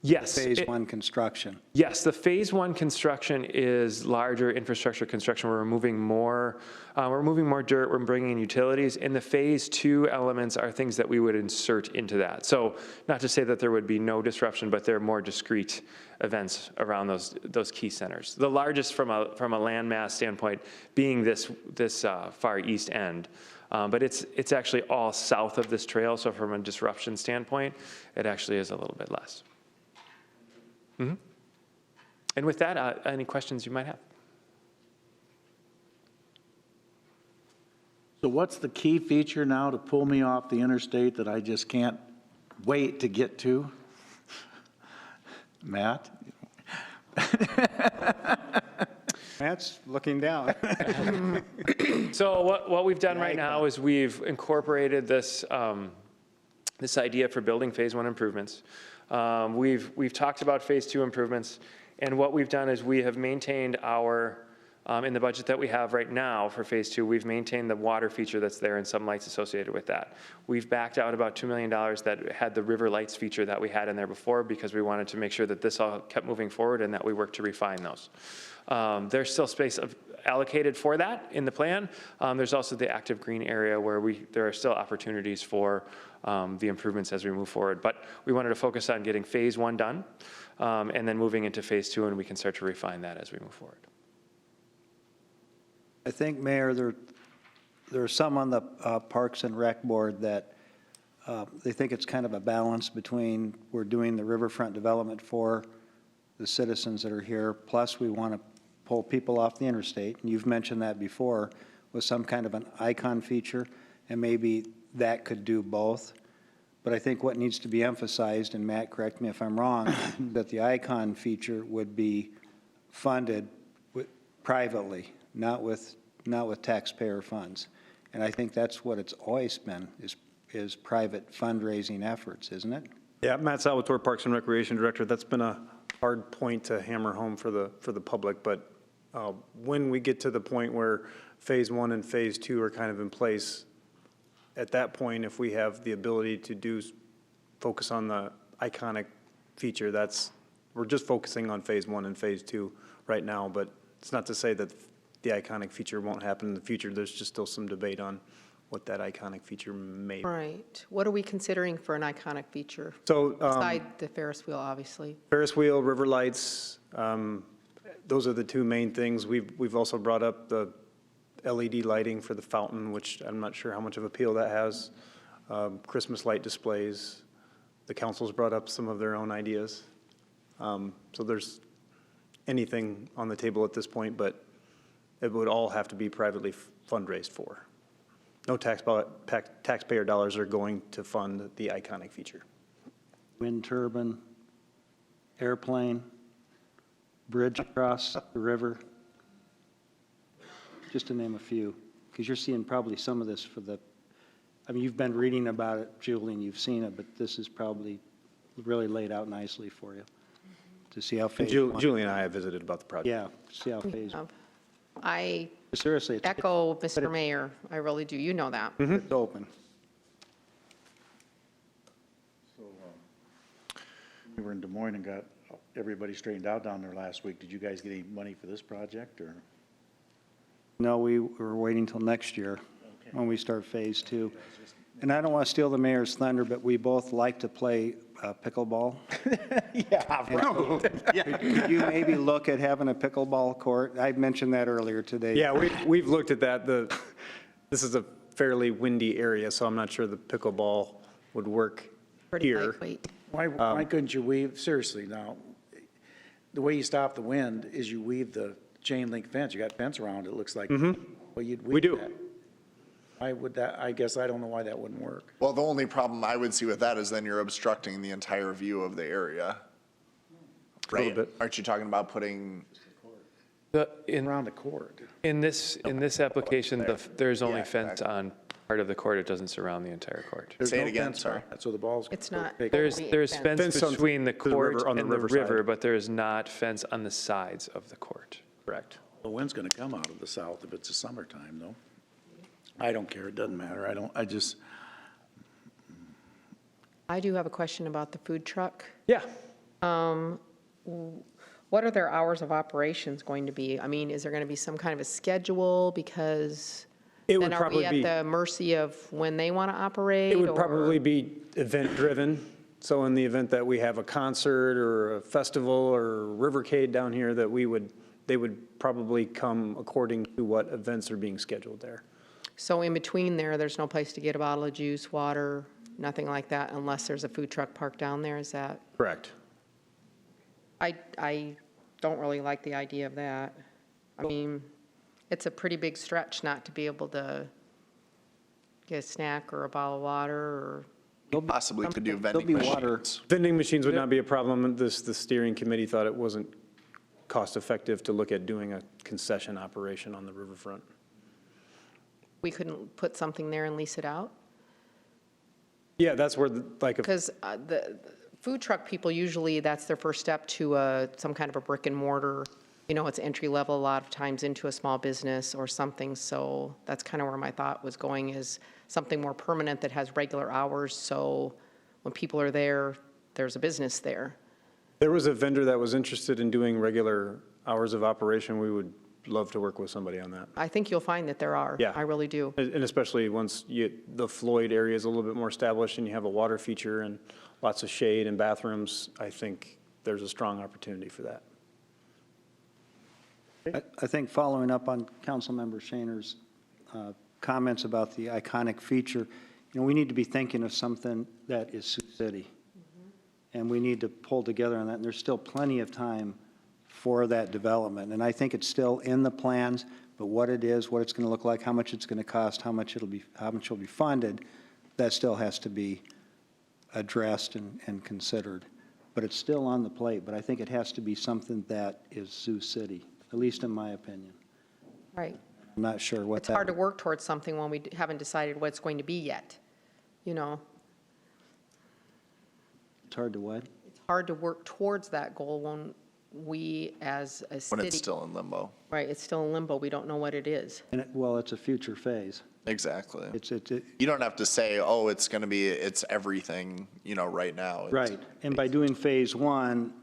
Yes. Phase 1 construction. Yes, the phase 1 construction is larger infrastructure construction. We're removing more dirt, we're bringing in utilities, and the phase 2 elements are things that we would insert into that. So not to say that there would be no disruption, but they're more discrete events around those key centers. The largest from a landmass standpoint being this far east end. But it's actually all south of this trail, so from a disruption standpoint, it actually is a little bit less. Mm-hmm. And with that, any questions you might have? So what's the key feature now to pull me off the interstate that I just can't wait to get to? Matt? Matt's looking down. So what we've done right now is we've incorporated this this idea for building phase 1 improvements. We've talked about phase 2 improvements, and what we've done is we have maintained our, in the budget that we have right now for phase 2, we've maintained the water feature that's there and some lights associated with that. We've backed out about $2 million that had the river lights feature that we had in there before, because we wanted to make sure that this all kept moving forward and that we worked to refine those. There's still space allocated for that in the plan. There's also the active green area where there are still opportunities for the improvements as we move forward. But we wanted to focus on getting phase 1 done and then moving into phase 2, and we can start to refine that as we move forward. I think, Mayor, there are some on the Parks and Rec Board that they think it's kind of a balance between we're doing the riverfront development for the citizens that are here, plus we want to pull people off the interstate, and you've mentioned that before, with some kind of an icon feature, and maybe that could do both. But I think what needs to be emphasized, and Matt, correct me if I'm wrong, that the icon feature would be funded privately, not with not with taxpayer funds. And I think that's what it's always been, is private fundraising efforts, isn't it? Yeah, Matt Salvatore, Parks and Recreation Director. That's been a hard point to hammer home for the public, but when we get to the point where Phase 1 and Phase 2 are kind of in place, at that point, if we have the ability to focus on the iconic feature, we're just focusing on Phase 1 and Phase 2 right now, but it's not to say that the iconic feature won't happen in the future. There's just still some debate on what that iconic feature may be. Right. What are we considering for an iconic feature? So, Beside the Ferris wheel, obviously. Ferris wheel, river lights, those are the two main things. We've also brought up the LED lighting for the fountain, which I'm not sure how much of appeal that has. Christmas light displays. The council's brought up some of their own ideas. So there's anything on the table at this point, but it would all have to be privately fundraised for. No taxpayer dollars are going to fund the iconic feature. Wind turbine, airplane, bridge across the river, just to name a few, because you're seeing probably some of this you've been reading about it, Julian, you've seen it, but this is probably really laid out nicely for you to see how phase one. Julie and I have visited about the project. Yeah, see how phase one. I Seriously, echo Mr. Mayor. I really do. You know that. It's open. So we were in Des Moines and got everybody straightened out down there last week. Did you guys get any money for this project, or? No, we were waiting till next year when we start phase 2. And I don't want to steal the mayor's thunder, but we both like to play pickleball. Yeah. Could you maybe look at having a pickleball court? I mentioned that earlier today. Yeah, we've looked at that. This is a fairly windy area, so I'm not sure the pickleball would work here. Why couldn't you weave, seriously now, the way you stop the wind is you weave the chain link fence. You got fence around it, looks like. Well, you'd weave We do. that. Why would that, I guess I don't know why that wouldn't work. Well, the only problem I would see with that is then you're obstructing the entire view of the area. Right? bit. Aren't you talking about putting? Around the court. In this application, there's only fence on part of the court. It doesn't surround the entire court. There's Say it no again, fence sorry. around it, so the ball's. It's not. There's fence on between the the court river- on the and the river side. river, but there is not fence on the sides of the court. Correct. The wind's gonna come out of the south if it's the summertime, though. I don't care, it doesn't matter, I do have a question about the food truck. Yeah. What are their hours of operations going to be? I mean, is there going to be some kind of a schedule? Because It would then are probably we at be. the mercy of when they want to operate? It would or- probably be event-driven. So in the event that we have a concert or a festival or Rivercade down here, they would probably come according to what events are being scheduled there. So in between there's no place to get a bottle of juice, water, nothing like that, unless there's a food truck parked down there? Is that? Correct. I don't really like the idea of that. I mean, it's a pretty big stretch not to be able to get a snack or a bottle of water or. Possibly could do There'll vending be water. machines. Vending machines would not be a problem. The steering committee thought it wasn't cost-effective to look at doing a concession operation on the riverfront. We couldn't put something there and lease it out? Yeah, that's where, Because the food truck people, usually that's their first step to some kind of a brick and mortar. You know, it's entry level a lot of times into a small business or something. So that's kind of where my thought was going, is something more permanent that has regular hours. So when people are there, there's a business there. there was a vendor that was interested in doing regular hours of operation. We would love to work with somebody on that. I think you'll find that there are. Yeah. I really do. And especially once the Floyd area is a little bit more established and you have a water feature and lots of shade and bathrooms, I think there's a strong opportunity for that. I think following up on Councilmember Shaner's comments about the iconic feature, we need to be thinking of something that is Sioux City. And we need to pull together on that. And there's still plenty of time for that development. And I think it's still in the plans, but what it is, what it's going to look like, how much it's going to cost, how much will be funded, that still has to be addressed and considered. But it's still on the plate, but I think it has to be something that is Sioux City, at least in my opinion. Right. I'm not sure what It's hard to that, work towards something when we haven't decided what it's going to be yet, you know? it's hard to what? It's hard to work towards that goal when we, as a city. When it's still in limbo. Right, it's still in limbo. We don't know what it is. And well, it's a future phase. Exactly. It- You don't have to say, oh, it's going to be, it's everything, you know, right now. It's- Right, and by doing phase one,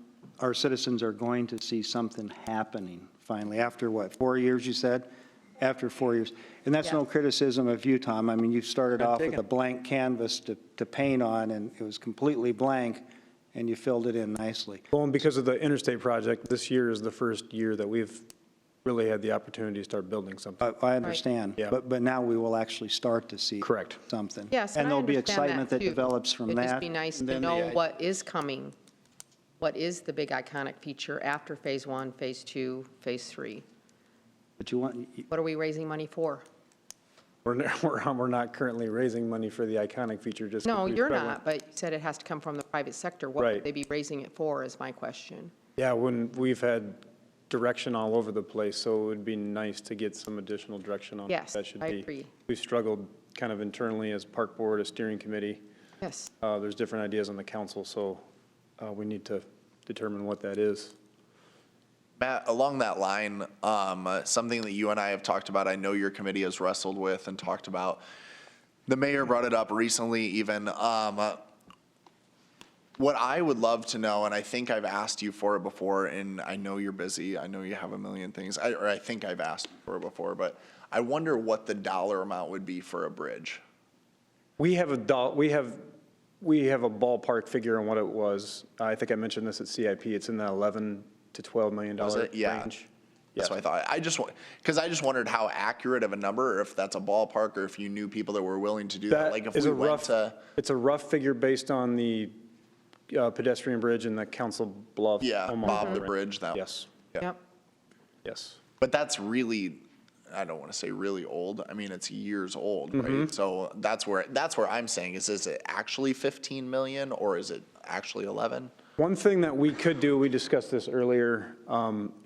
our citizens are going to see something happening finally, after what, 4 years, you said? After 4 years. And that's no criticism of you, Tom. I mean, you started off with a blank canvas to paint on, and it was completely blank, and you filled it in nicely. Well, and because of the interstate project, this year is the first year that we've really had the opportunity to start building something. I understand, Yeah. but now we will actually start to see. Correct. Something. Yes, And I there'll be understand excitement that too. develops from that. It'd just be nice and to then know what is coming. What is the big iconic feature after phase one, phase two, phase three? But you want, What are we raising money for? We're not currently raising money for the iconic feature, just. No, because you're we've not, but you said it has to come from the private sector. What Right. would they be raising it for is my question. Yeah, when we've had direction all over the place, so it would be nice to get some additional direction on. Yes, That should I be. agree. We've struggled kind of internally as park board, a steering committee. Yes. There's different ideas on the council, so we need to determine what that is. Matt, along that line, something that you and I have talked about, I know your committee has wrestled with and talked about. The mayor brought it up recently even. What I would love to know, and I think I've asked you for it before, and I know you're busy, I know you have a million things, or I think I've asked for it before, but I wonder what the dollar amount would be for a bridge. We have a ballpark figure on what it was. I think I mentioned this at CIP. It's in the $11 to $12 million Was it? Yeah. range. That's what I thought. Because I just wondered how accurate of a number, or if that's a ballpark, or if you knew people that were willing to do that. Like if is we a went rough, to, it's a rough figure based on the pedestrian bridge and the Council Bluff. yeah, Omaha Bob the Bridge, that. Yes, Yep. yes. But that's really, I don't want to say really old. I mean, it's years old, right? Mhm. So that's where I'm saying is it actually 15 million or is it actually 11? One thing that we could do, we discussed this earlier,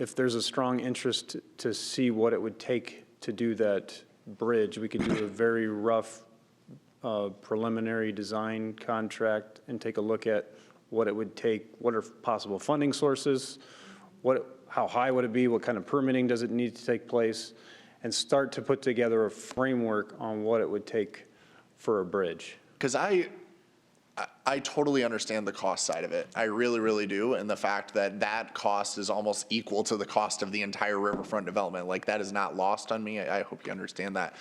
if there's a strong interest to see what it would take to do that bridge, we could do a very rough preliminary design contract and take a look at what it would take, what are possible funding sources, how high would it be, what kind of permitting does it need to take place, and start to put together a framework on what it would take for a bridge. Because I totally understand the cost side of it. I really, really do. And the fact that that cost is almost equal to the cost of the entire riverfront development, like that is not lost on me. I hope you understand that.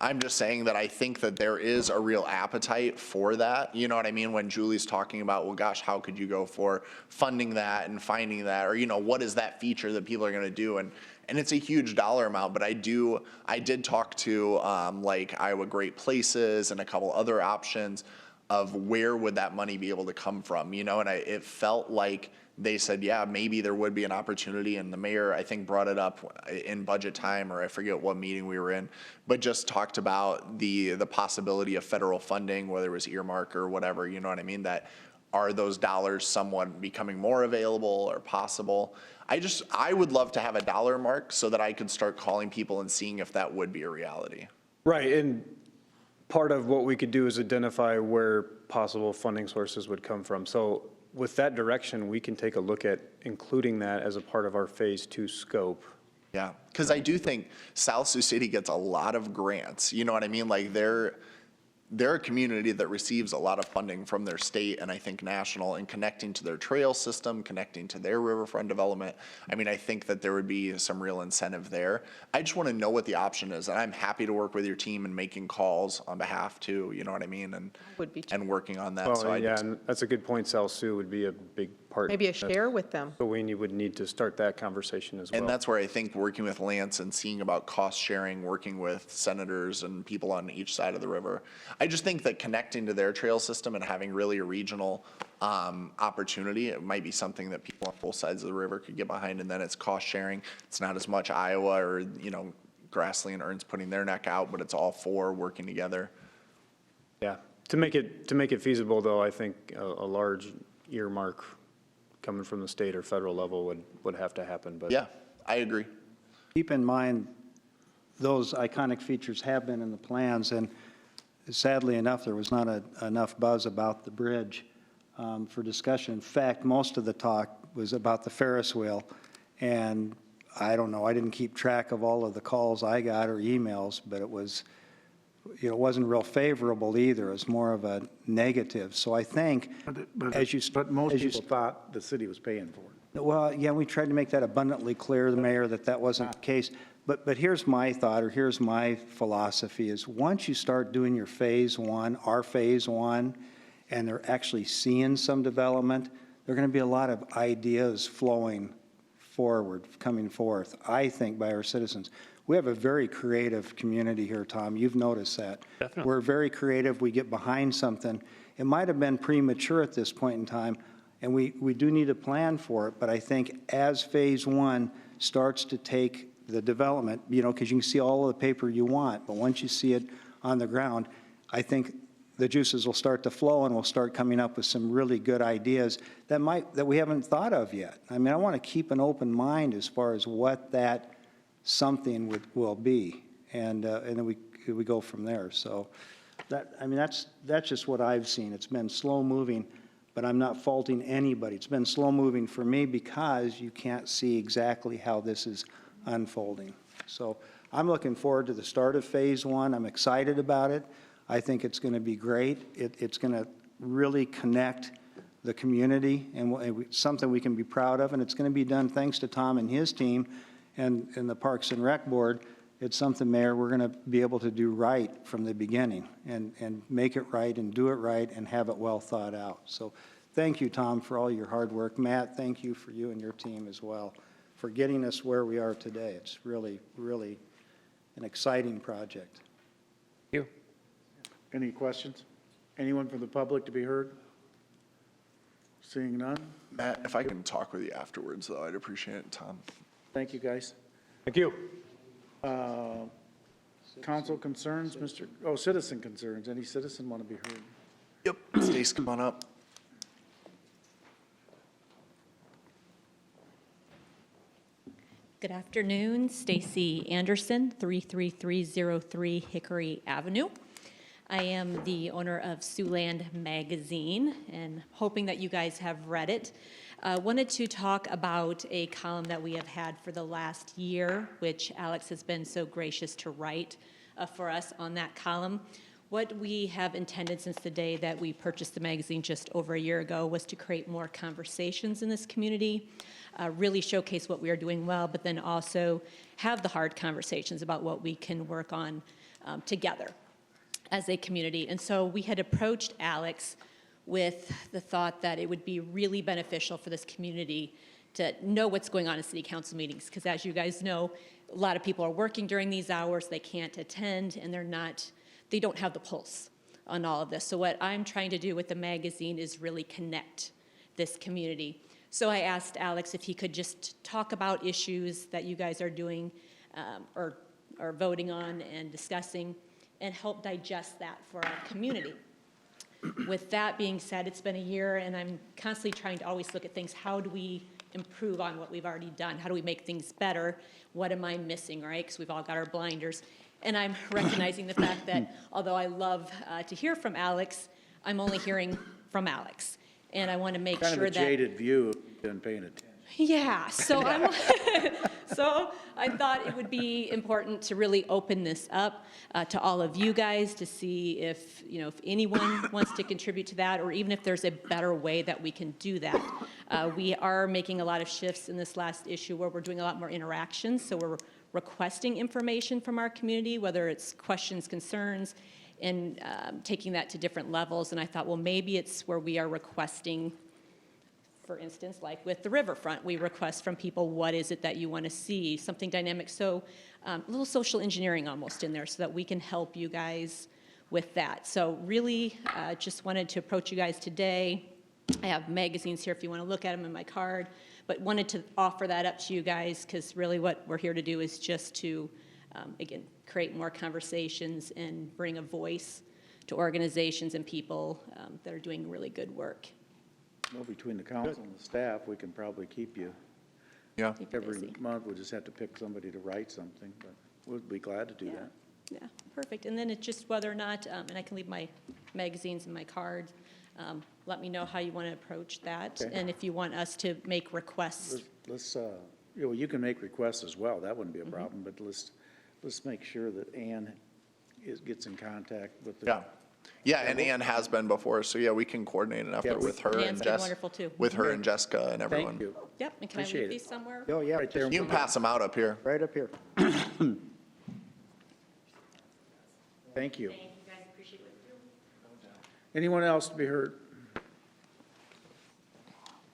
I'm just saying that I think that there is a real appetite for that. You know what I mean? When Julie's talking about, well, gosh, how could you go for funding that and finding that? Or, you know, what is that feature that people are going to do? And it's a huge dollar amount, but I did talk to like Iowa Great Places and a couple other options of where would that money be able to come from, you know, and it felt like they said, yeah, maybe there would be an opportunity, and the mayor, I think, brought it up in budget time, or I forget what meeting we were in, but just talked about the possibility of federal funding, whether it was earmark or whatever, you know what I mean, that are those dollars somewhat becoming more available or possible? I would love to have a dollar mark so that I could start calling people and seeing if that would be a reality. Right, and part of what we could do is identify where possible funding sources would come from. So with that direction, we can take a look at including that as a part of our phase 2 scope. Yeah, because I do think South Sioux City gets a lot of grants. You know what I mean? Like they're a community that receives a lot of funding from their state and I think national, and connecting to their trail system, connecting to their riverfront development. I mean, I think that there would be some real incentive there. I just want to know what the option is, and I'm happy to work with your team and making calls on behalf too, you know what I mean? And working on that. Well, So yeah, and that's a good point. South Sioux would be a big part. Maybe a share with them. So we would need to start that conversation as well. And that's where I think working with Lance and seeing about cost sharing, working with senators and people on each side of the river. I just think that connecting to their trail system and having really a regional opportunity, it might be something that people on both sides of the river could get behind, and then it's cost sharing. It's not as much Iowa or, you know, Grassley and Ernst putting their neck out, but it's all four working together. Yeah, to make it feasible though, I think a large earmark coming from the state or federal level would have to happen, but. Yeah, I agree. Keep in mind, those iconic features have been in the plans, and sadly enough, there was not enough buzz about the bridge for discussion. In fact, most of the talk was about the Ferris wheel, and I don't know, I didn't keep track of all of the calls I got or emails, but it was, it wasn't real favorable either. It was more of a negative. So I think, But most people thought the city was paying for it. well, yeah, we tried to make that abundantly clear, the mayor, that that wasn't the case. But here's my thought, or here's my philosophy, is once you start doing your phase one, our phase one, and they're actually seeing some development, there are going to be a lot of ideas flowing forward, coming forth, I think, by our citizens. We have a very creative community here, Tom. You've noticed that. Definitely. We're very creative. We get behind something. It might have been premature at this point in time, and we do need a plan for it, but I think as phase one starts to take the development, you know, because you can see all of the paper you want, but once you see it on the ground, I think the juices will start to flow and we'll start coming up with some really good ideas that we haven't thought of yet. I mean, I want to keep an open mind as far as what that something will be, and then we go from there. So that's just what I've seen. It's been slow moving, but I'm not faulting anybody. It's been slow moving for me because you can't see exactly how this is unfolding. So I'm looking forward to the start of phase one. I'm excited about it. I think it's going to be great. It's going to really connect the community and something we can be proud of, and it's going to be done thanks to Tom and his team and the Parks and Rec Board. It's something, Mayor, we're going to be able to do right from the beginning and make it right and do it right and have it well thought out. So thank you, Tom, for all your hard work. Matt, thank you for you and your team as well for getting us where we are today. It's really, really an exciting project. Thank you. Any questions? Anyone from the public to be heard? Seeing none? Matt, if I can talk with you afterwards, though, I'd appreciate it, Tom. Thank you, guys. Thank you. Council concerns, citizen concerns. Any citizen want to be heard? Yep, Stace, come on up. Good afternoon, Stacy Anderson, 33303 Hickory Avenue. I am the owner of Siouxland Magazine, and hoping that you guys have read it. Wanted to talk about a column that we have had for the last year, which Alex has been so gracious to write for us on that column. What we have intended since the day that we purchased the magazine just over a year ago was to create more conversations in this community, really showcase what we are doing well, but then also have the hard conversations about what we can work on together as a community. And so we had approached Alex with the thought that it would be really beneficial for this community to know what's going on in city council meetings, because as you guys know, a lot of people are working during these hours, they can't attend, and they don't have the pulse on all of this. So what I'm trying to do with the magazine is really connect this community. So I asked Alex if he could just talk about issues that you guys are doing or voting on and discussing, and help digest that for our community. With that being said, it's been a year, and I'm constantly trying to always look at things. How do we improve on what we've already done? How do we make things better? What am I missing, right? Because we've all got our blinders. And I'm recognizing the fact that although I love to hear from Alex, I'm only hearing from Alex. And I want to make sure that... Kind of a jaded view of been paying attention. Yeah, so so I thought it would be important to really open this up to all of you guys to see if anyone wants to contribute to that, or even if there's a better way that we can do that. We are making a lot of shifts in this last issue where we're doing a lot more interactions, so we're requesting information from our community, whether it's questions, concerns, and taking that to different levels. And I thought, well, maybe it's where we are requesting. For instance, like with the riverfront, we request from people, what is it that you want to see? Something dynamic. So a little social engineering almost in there so that we can help you guys with that. So really just wanted to approach you guys today. I have magazines here if you want to look at them in my card, but wanted to offer that up to you guys because really what we're here to do is just to, again, create more conversations and bring a voice to organizations and people that are doing really good work. Well, between the council and the staff, we can probably keep you. Yeah. Every month, we'll just have to pick somebody to write something. But we'll be glad to do that. Yeah, perfect. And then it's just whether or not, and I can leave my magazines and my cards. Let me know how you want to approach that, Okay. and if you want us to make requests. Let's, you can make requests as well, that wouldn't be a problem, but let's make sure that Ann gets in contact with the. Yeah. Yeah, and Ann has been before, so yeah, we can coordinate an effort with her and Ann's been Jess. wonderful, too. With her and Jessica and everyone. Thank you. Yep, and can I Appreciate leave it. these somewhere? Oh, yeah. Right there. You can pass them out up here. Right up here. Thank you. Thank you, guys, appreciate what you do. Anyone else to be heard?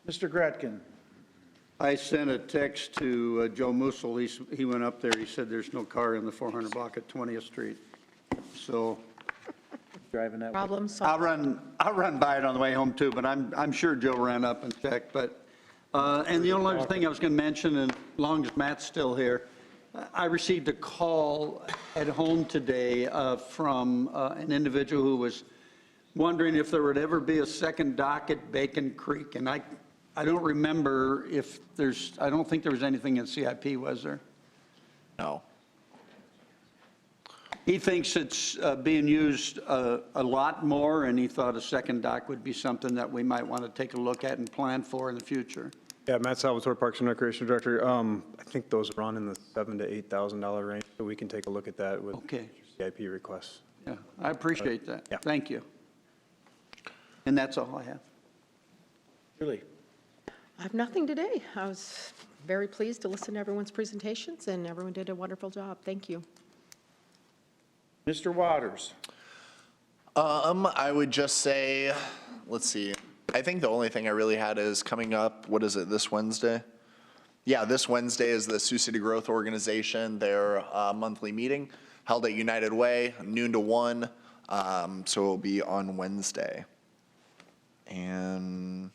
Mr. Gretkin? I sent a text to Joe Mussel. He went up there. He said there's no car in the 400 block at 20th Street. So Driving that. Problem solved. I'll run by it on the way home too, but I'm sure Joe ran up and checked. But, and the only other thing I was going to mention, and as long as Matt's still here, I received a call at home today from an individual who was wondering if there would ever be a second dock at Bacon Creek. And I don't remember if I don't think there was anything in CIP, was there? No. He thinks it's being used a lot more, and he thought a second dock would be something that we might want to take a look at and plan for in the future. Yeah, Matt Salvatore, Parks and Recreation Director. I think those run in the $7,000 to $8,000 range, so we can take a look at that with CIP requests. Yeah, I appreciate that. Yeah. Thank you. And that's all I have. Really? I have nothing today. I was very pleased to listen to everyone's presentations, and everyone did a wonderful job. Thank you. Mr. Waters? I would just say, let's see. I think the only thing I really had is coming up, what is it, this Wednesday? Yeah, this Wednesday is the Sioux City Growth Organization, their monthly meeting held at United Way, noon to 1. So it'll be on Wednesday. And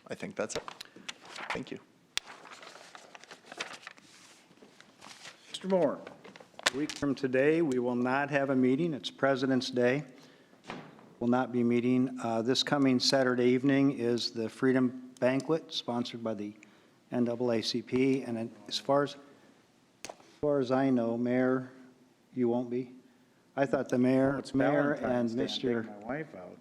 I think that's it. Thank you. Mr. Moore? A week from today, we will not have a meeting. It's President's Day. Will not be meeting. This coming Saturday evening is the Freedom Banquet, sponsored by the NAACP. And as far as I know, Mayor, you won't be? I thought the mayor and Valentine's Day, I'm Mr. taking my wife out.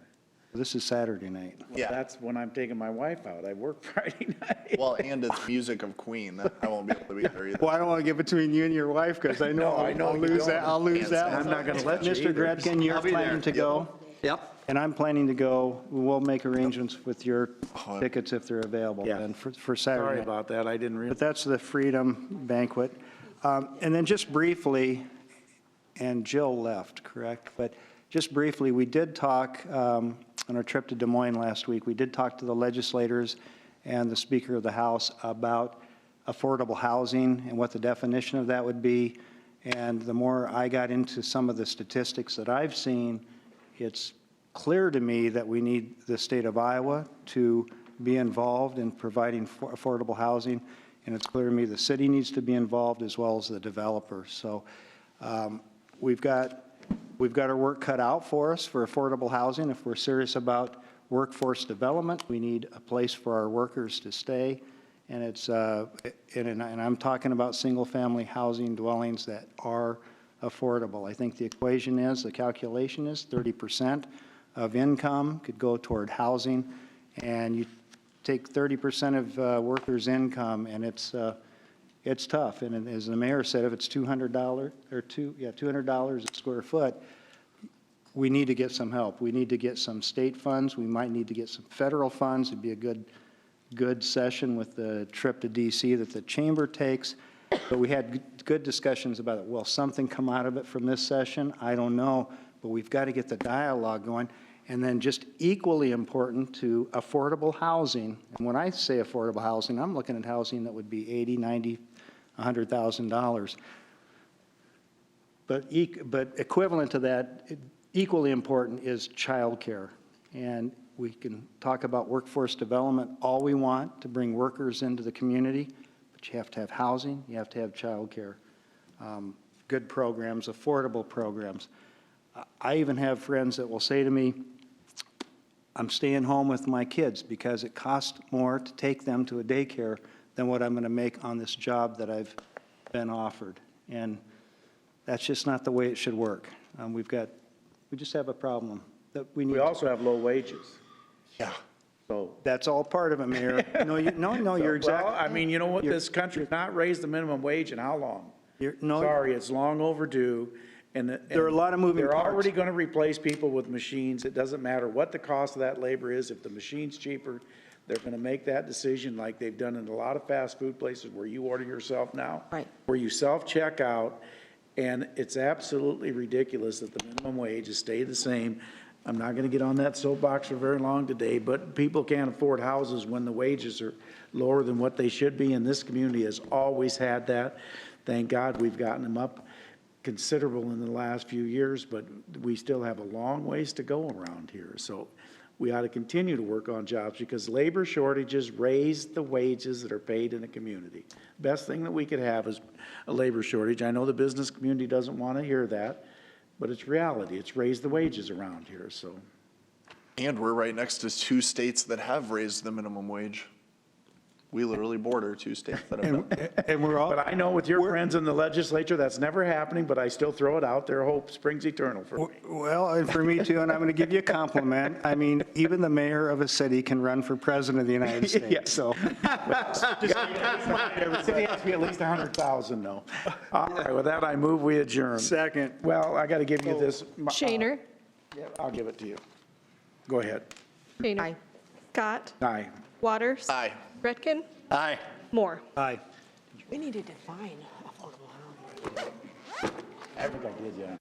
This is Saturday night. Well, that's when I'm taking my wife out. I work Friday night. Well, and it's Music of Queen. I won't be able to be there either. Well, I don't want to get between you and your wife, because I know I'll lose that. I'll lose that. I'm not going to let Mr. Gretkin, you're planning to go? Yep. And I'm planning to go. We'll make arrangements with your tickets if they're available then for Saturday. Sorry about that. I didn't realize. But that's the Freedom Banquet. And then just briefly, and Jill left, correct? But just briefly, we did talk on our trip to Des Moines last week. We did talk to the legislators and the Speaker of the House about affordable housing and what the definition of that would be. And the more I got into some of the statistics that I've seen, it's clear to me that we need the state of Iowa to be involved in providing affordable housing. And it's clear to me the city needs to be involved as well as the developers. So we've got our work cut out for us for affordable housing. If we're serious about workforce development, we need a place for our workers to stay. And and I'm talking about single-family housing dwellings that are affordable. I think the calculation is 30% of income could go toward housing, and you take 30% of workers' income, and it's tough. And as the mayor said, if it's $200 a square foot, we need to get some help. We need to get some state funds. We might need to get some federal funds. It'd be a good session with the trip to D.C. that the chamber takes. But we had good discussions about it. Will something come out of it from this session? I don't know. But we've got to get the dialogue going. And then just equally important to affordable housing. And when I say affordable housing, I'm looking at housing that would be $80,000, $90,000, $100,000. But equivalent to that, equally important is childcare. And we can talk about workforce development all we want to bring workers into the community, but you have to have housing, you have to have childcare. Good programs, affordable programs. I even have friends that will say to me, I'm staying home with my kids because it costs more to take them to a daycare than what I'm going to make on this job that I've been offered. And that's just not the way it should work. We just have a problem that we need. We also have low wages. Yeah. So. That's all part of it, Mayor. No, you're exactly. Well, I mean, you know what, this country has not raised the minimum wage in how long? Sorry, it's long overdue. And there are a lot of moving They're parts. already going to replace people with machines. It doesn't matter what the cost of that labor is. If the machine's cheaper, they're going to make that decision like they've done in a lot of fast food places where you order yourself now. Right. Where you self-check out, and it's absolutely ridiculous that the minimum wage has stayed the same. I'm not going to get on that soapbox for very long today, but people can't afford houses when the wages are lower than what they should be, and this community has always had that. Thank God we've gotten them up considerable in the last few years, but we still have a long ways to go around here. So we ought to continue to work on jobs because labor shortages raise the wages that are paid in the community. Best thing that we could have is a labor shortage. I know the business community doesn't want to hear that, but it's reality. It's raised the wages around here, so. And we're right next to 2 states that have raised the minimum wage. We literally border 2 states that have done. And we're all. But I know with your friends in the legislature, that's never happening, but I still throw it out there. Hope springs eternal for me. Well, and for me too, and I'm going to give you a compliment. I mean, even the mayor of a city can run for president of the United States, Yes. so. Every city has to be at least 100,000 though. All right, with that, I move we adjourn. Second. Well, I got to give you this. Shaner. Yeah, I'll give it to you. Go ahead. Shaner. Aye. Scott. Aye. Waters. Aye. Gretkin. Aye. Moore. Aye. We need to define affordable housing. I think I did, yeah.